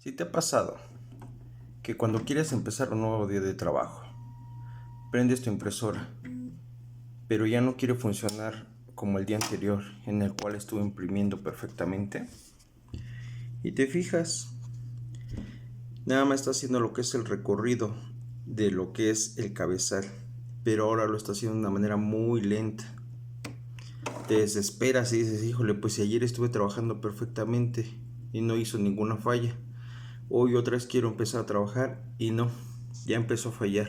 Si te ha pasado que cuando quieres empezar un nuevo día de trabajo, prendes tu impresora, pero ya no quiere funcionar como el día anterior en el cual estuvo imprimiendo perfectamente, y te fijas, nada más está haciendo lo que es el recorrido de lo que es el cabezal, pero ahora lo está haciendo de una manera muy lenta. Te desesperas y dices, híjole, pues si ayer estuve trabajando perfectamente y no hizo ninguna falla, hoy otra vez quiero empezar a trabajar y no, ya empezó a fallar.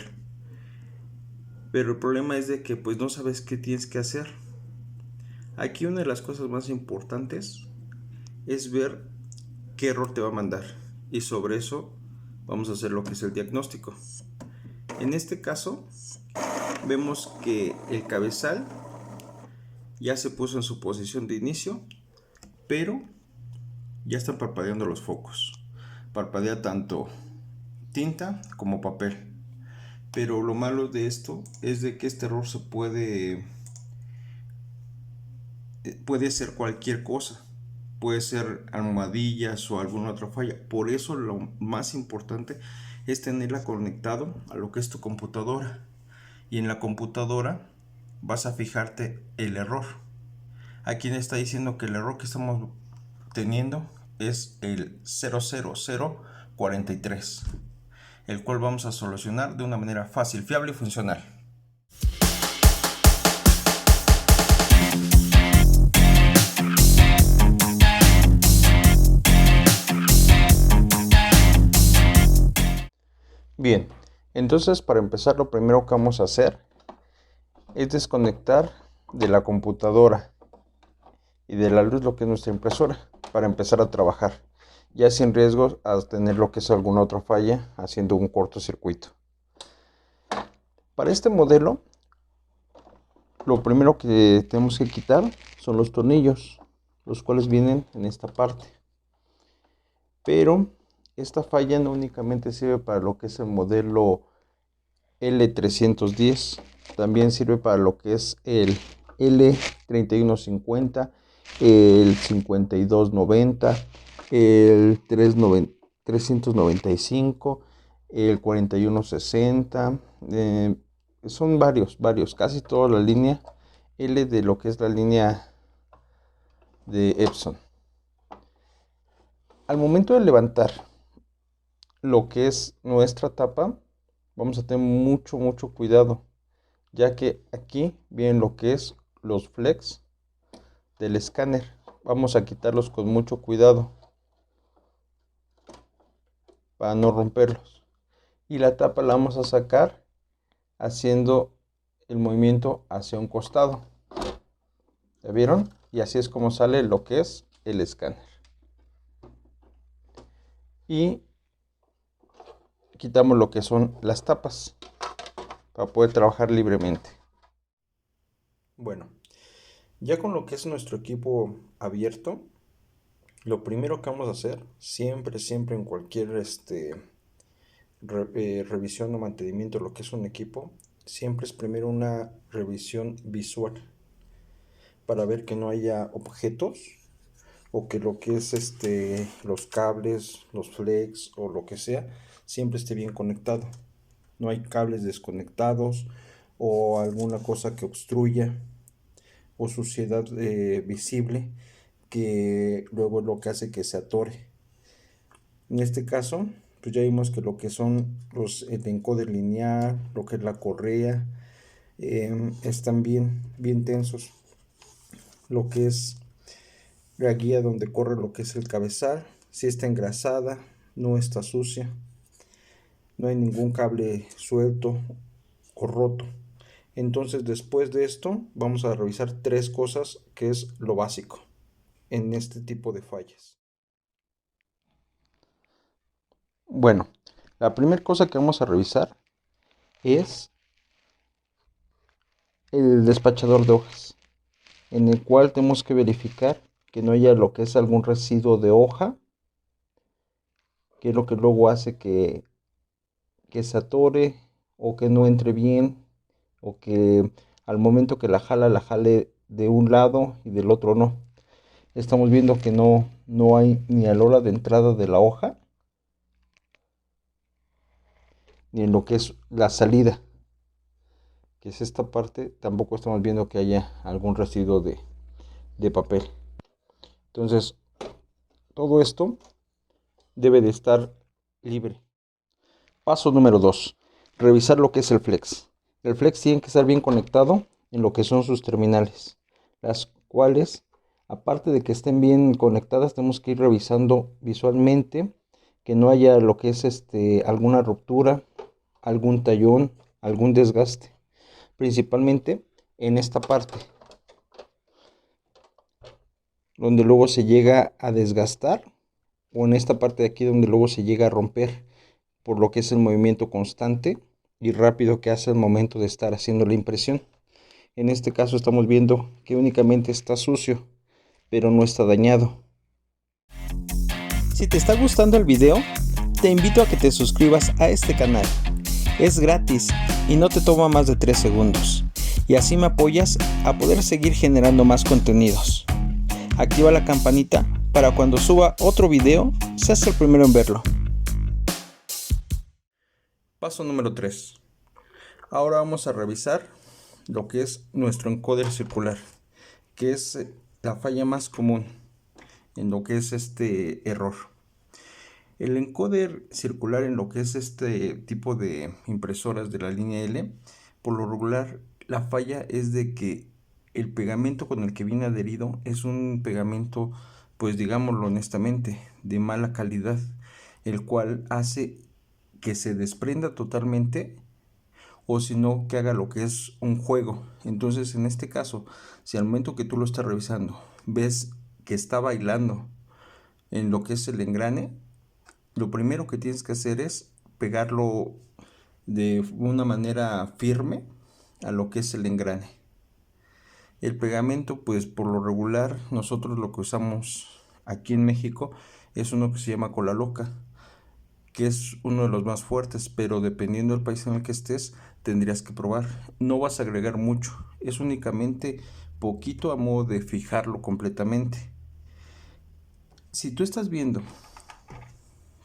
Pero el problema es de que pues no sabes qué tienes que hacer. Aquí una de las cosas más importantes es ver qué error te va a mandar, y sobre eso vamos a hacer lo que es el diagnóstico. En este caso vemos que el cabezal ya se puso en su posición de inicio, pero ya están parpadeando los focos. Parpadea tanto tinta como papel. Pero lo malo de esto es de que este error se puede ser cualquier cosa. Puede ser almohadillas o alguna otra falla. Por eso lo más importante es tenerla conectado a lo que es tu computadora. Y en la computadora vas a fijarte el error. Aquí está diciendo que el error que estamos teniendo es el 00043, el cual vamos a solucionar de una manera fácil, fiable y funcional. Bien, entonces para empezar lo primero que vamos a hacer es desconectar de la computadora y de la luz lo que es nuestra impresora para empezar a trabajar, ya sin riesgo a tener lo que es alguna otra falla haciendo un cortocircuito. Para este modelo, lo primero que tenemos que quitar son los tornillos, los cuales vienen en esta parte. Pero esta falla no únicamente sirve para lo que es el modelo L310, también sirve para lo que es el L3150, el 5290, el 395, el 4160, son varios, casi toda la línea L de lo que es la línea de Epson. Al momento de levantar lo que es nuestra tapa, vamos a tener mucho cuidado, ya que aquí vienen lo que es los flex del escáner. Vamos a quitarlos con mucho cuidado para no romperlos, y la tapa la vamos a sacar haciendo el movimiento hacia un costado. ¿Ya vieron? Y así es como sale lo que es el escáner. Y quitamos lo que son las tapas para poder trabajar libremente. Bueno, ya con lo que es nuestro equipo abierto, lo primero que vamos a hacer, siempre en cualquier revisión o mantenimiento de lo que es un equipo, siempre es primero una revisión visual para ver que no haya objetos, o que lo que es los cables, los flex o lo que sea, siempre esté bien conectado. No hay cables desconectados o alguna cosa que obstruya o suciedad visible, que luego es lo que hace que se atore. En este caso, pues ya vimos que lo que son el encoder lineal, lo que es la correa, están bien tensos. Lo que es la guía donde corre lo que es el cabezal, si está engrasada, no está sucia, no hay ningún cable suelto o roto. Entonces, después de esto vamos a revisar tres cosas, que es lo básico en este tipo de fallas. Bueno, la primera cosa que vamos a revisar es el despachador de hojas, en el cual tenemos que verificar que no haya lo que es algún residuo de hoja, que es lo que luego hace que se atore o que no entre bien, o que al momento que la jale de un lado y del otro no. Estamos viendo que no hay ni a la hora de entrada de la hoja ni en lo que es la salida, que es esta parte. Tampoco estamos viendo que haya algún residuo de papel. Entonces, todo esto debe de estar libre. Paso número 2. Revisar lo que es el flex. El flex tiene que estar bien conectado en lo que son sus terminales, las cuales, aparte de que estén bien conectadas, tenemos que ir revisando visualmente que no haya lo que es alguna ruptura, algún tallón, algún desgaste, principalmente en esta parte, donde luego se llega a desgastar, o en esta parte de aquí donde luego se llega a romper, por lo que es el movimiento constante y rápido que hace al momento de estar haciendo la impresión. En este caso estamos viendo que únicamente está sucio, pero no está dañado. Si te está gustando el video, te invito a que te suscribas a este canal. Es gratis y no te toma más de 3 segundos. Y así me apoyas a poder seguir generando más contenidos. Activa la campanita para cuando suba otro video, seas el primero en verlo. Paso número 3. Ahora vamos a revisar lo que es nuestro encoder circular, que es la falla más común en lo que es este error. El encoder circular en lo que es este tipo de impresoras de la línea L, por lo regular la falla es de que el pegamento con el que viene adherido es un pegamento, pues digámoslo honestamente, de mala calidad, el cual hace que se desprenda totalmente, o si no, que haga lo que es un juego. Entonces, en este caso, si al momento que tú lo estás revisando ves que está bailando en lo que es el engrane, lo primero que tienes que hacer es pegarlo de una manera firme a lo que es el engrane. El pegamento, pues por lo regular, nosotros lo que usamos aquí en México es uno que se llama cola loca, que es uno de los más fuertes, pero dependiendo del país en el que estés, tendrías que probar. No vas a agregar mucho, es únicamente poquito a modo de fijarlo completamente. Si tú estás viendo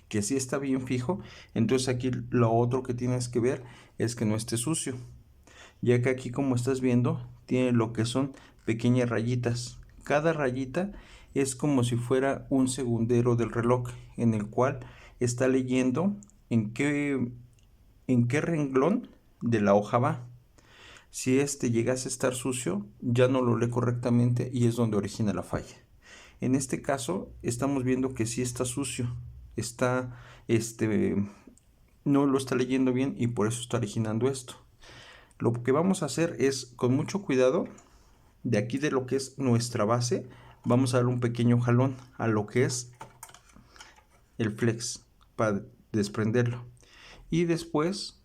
que sí está bien fijo, entonces aquí lo otro que tienes que ver es que no esté sucio, ya que aquí, como estás viendo, tiene lo que son pequeñas rayitas. Cada rayita es como si fuera un segundero del reloj, en el cual está leyendo en qué renglón de la hoja va. Si este llegase a estar sucio, ya no lo lee correctamente y es donde origina la falla. En este caso, estamos viendo que sí está sucio, está, no lo está leyendo bien y por eso está originando esto. Lo que vamos a hacer es, con mucho cuidado, de aquí de lo que es nuestra base, vamos a dar un pequeño jalón a lo que es el flex para desprenderlo. Y después,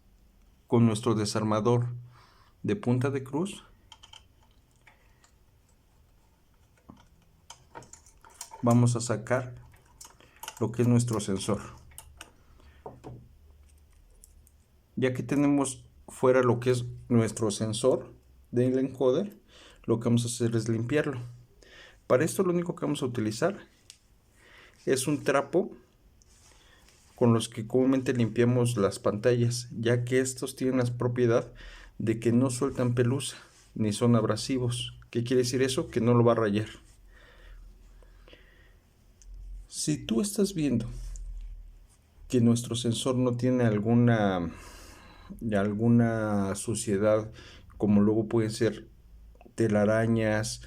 con nuestro desarmador de punta de cruz, vamos a sacar lo que es nuestro sensor. Ya que tenemos fuera lo que es nuestro sensor del encoder, lo que vamos a hacer es limpiarlo. Para esto lo único que vamos a utilizar es un trapo con los que comúnmente limpiamos las pantallas, ya que estos tienen la propiedad de que no sueltan pelusa ni son abrasivos. ¿Qué quiere decir eso? Que no lo va a rayar. Si tú estás viendo que nuestro sensor no tiene alguna suciedad, como luego pueden ser telarañas,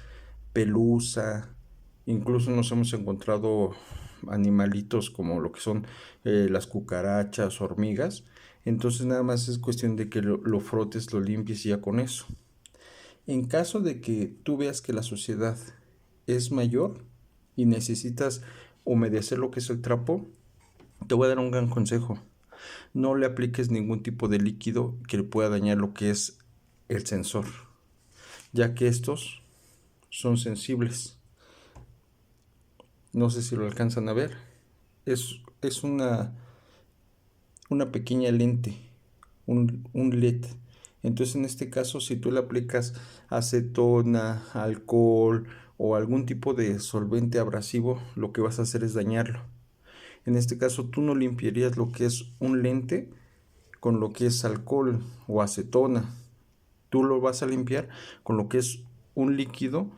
pelusa, incluso nos hemos encontrado animalitos como lo que son las cucarachas, hormigas. Entonces nada más es cuestión de que lo frotes, lo limpies y ya con eso. En caso de que tú veas que la suciedad es mayor y necesitas humedecer lo que es el trapo, te voy a dar un gran consejo. No le apliques ningún tipo de líquido que le pueda dañar lo que es el sensor, ya que estos son sensibles. No sé si lo alcanzan a ver. Es una pequeña lente, un LED. Entonces, en este caso, si tú le aplicas acetona, alcohol o algún tipo de solvente abrasivo, lo que vas a hacer es dañarlo. En este caso, tú no limpiarías lo que es un lente con lo que es alcohol o acetona. Tú lo vas a limpiar con lo que es un líquido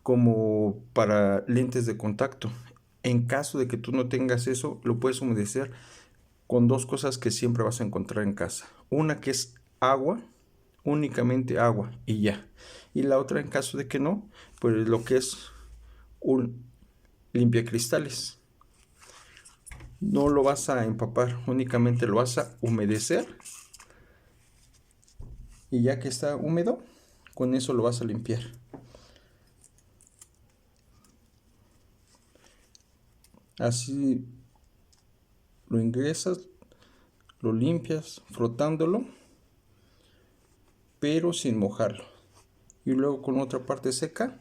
como para lentes de contacto. En caso de que tú no tengas eso, lo puedes humedecer con dos cosas que siempre vas a encontrar en casa. Una que es agua, únicamente agua y ya. Y la otra, en caso de que no, pues lo que es un limpiacristales. No lo vas a empapar, únicamente lo vas a humedecer. Y ya que está húmedo, con eso lo vas a limpiar. Así lo ingresas, lo limpias frotándolo, pero sin mojarlo. Y luego con otra parte seca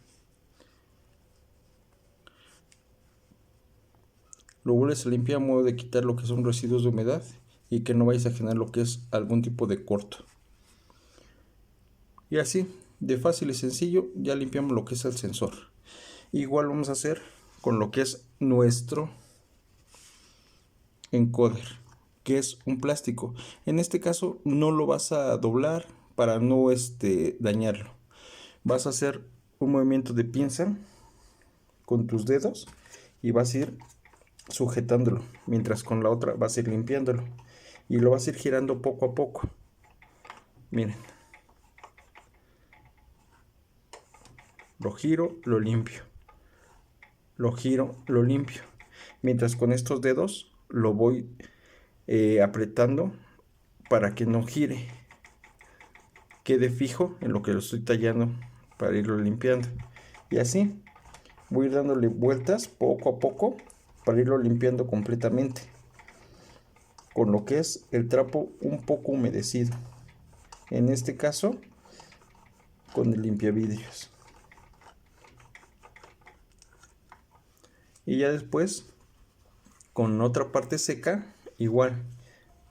lo vuelves a limpiar a modo de quitar lo que son residuos de humedad y que no vayas a generar lo que es algún tipo de corto. Y así, de fácil y sencillo, ya limpiamos lo que es el sensor. Igual vamos a hacer con lo que es nuestro encoder, que es un plástico. En este caso no lo vas a doblar para no dañarlo. Vas a hacer un movimiento de pinza con tus dedos y vas a ir sujetándolo, mientras con la otra vas a ir limpiándolo y lo vas a ir girando poco a poco. Miren, lo giro, lo limpio, lo giro, lo limpio, mientras con estos dedos lo voy apretando para que no gire, quede fijo en lo que lo estoy tallando para irlo limpiando. Y así voy a ir dándole vueltas poco a poco para irlo limpiando completamente con lo que es el trapo un poco humedecido, en este caso con el limpiavidrios. Y ya después con otra parte seca igual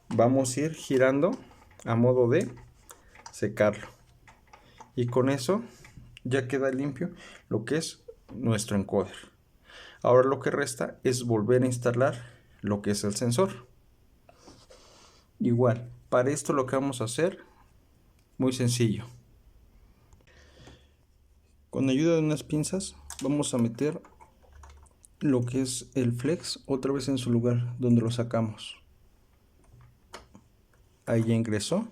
vamos a ir girando a modo de secarlo, y con eso ya queda limpio lo que es nuestro encoder. Ahora lo que resta es volver a instalar lo que es el sensor. Igual, para esto lo que vamos a hacer, muy sencillo. Con ayuda de unas pinzas vamos a meter lo que es el flex otra vez en su lugar donde lo sacamos. Ahí ya ingresó.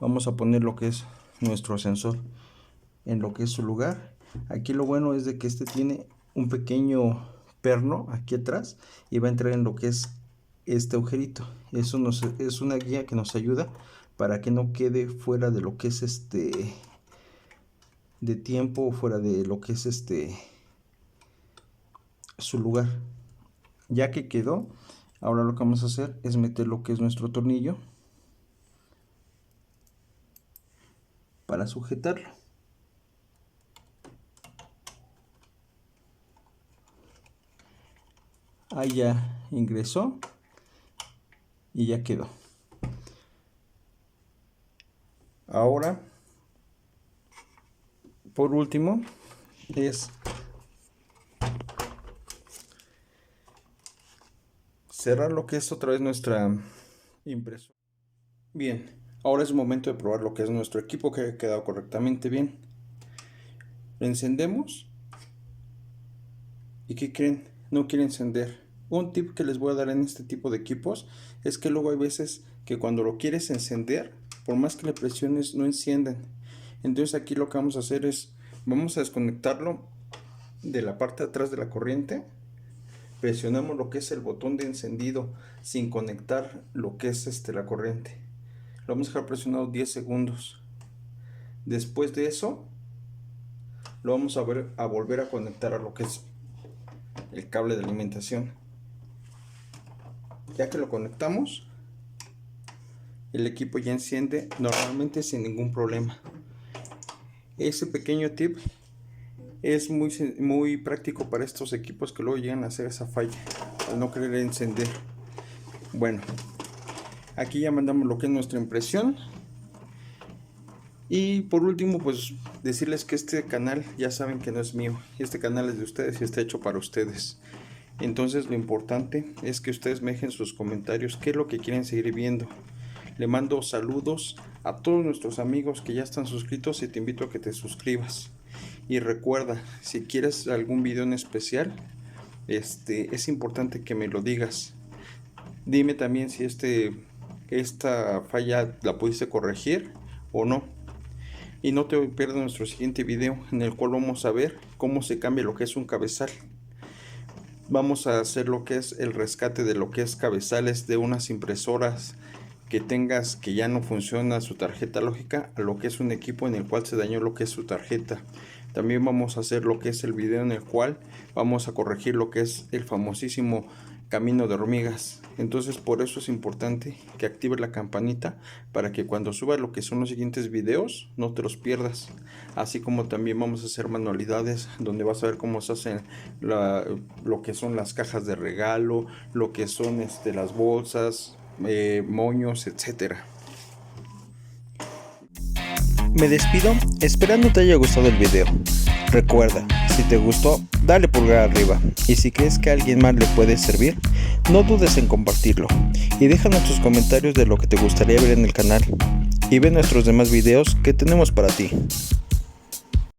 Vamos a poner lo que es nuestro sensor en lo que es su lugar. Aquí lo bueno es de que tiene un pequeño perno aquí atrás y va a entrar en lo que es este agujerito. Eso es una guía que nos ayuda para que no quede fuera de lo que es de tiempo, o fuera de lo que es su lugar. Ya que quedó, ahora lo que vamos a hacer es meter lo que es nuestro tornillo para sujetarlo. Ahí ya ingresó y ya quedó. Ahora, por último, es cerrar lo que es otra vez nuestra impresora. Bien, ahora es momento de probar lo que es nuestro equipo, que ha quedado correctamente bien. Lo encendemos y ¿qué creen? No quiere encender. Un tip que les voy a dar en este tipo de equipos es que luego hay veces que cuando lo quieres encender, por más que le presiones, no encienden. Entonces aquí lo que vamos a hacer es, vamos a desconectarlo de la parte de atrás de la corriente. Presionamos lo que es el botón de encendido sin conectar lo que es la corriente. Lo vamos a dejar presionado 10 segundos. Después de eso, lo vamos a volver a conectar a lo que es el cable de alimentación. Ya que lo conectamos, el equipo ya enciende normalmente sin ningún problema. Ese pequeño tip es muy práctico para estos equipos que luego llegan a hacer esa falla al no querer encender. Bueno, aquí ya mandamos lo que es nuestra impresión. Y por último, pues decirles que este canal ya saben que no es mío, este canal es de ustedes y está hecho para ustedes. Entonces lo importante es que ustedes me dejen sus comentarios qué es lo que quieren seguir viendo. Le mando saludos a todos nuestros amigos que ya están suscritos y te invito a que te suscribas. Y recuerda, si quieres algún video en especial, es importante que me lo digas. Dime también si esta falla la pudiste corregir o no. Y no te pierdas nuestro siguiente video, en el cual vamos a ver cómo se cambia lo que es un cabezal. Vamos a hacer lo que es el rescate de lo que es cabezales de unas impresoras que tengas que ya no funciona su tarjeta lógica, a lo que es un equipo en el cual se dañó lo que es su tarjeta. También vamos a hacer lo que es el video en el cual vamos a corregir lo que es el famosísimo camino de hormigas. Entonces por eso es importante que actives la campanita para que cuando suba lo que son los siguientes videos no te los pierdas. Así como también vamos a hacer manualidades donde vas a ver cómo se hacen lo que son las cajas de regalo, lo que son las bolsas, moños, etcétera. Me despido esperando te haya gustado el video. Recuerda, si te gustó, dale pulgar arriba, y si crees que a alguien más le puede servir, no dudes en compartirlo, y déjanos tus comentarios de lo que te gustaría ver en el canal, y ve nuestros demás videos que tenemos para ti.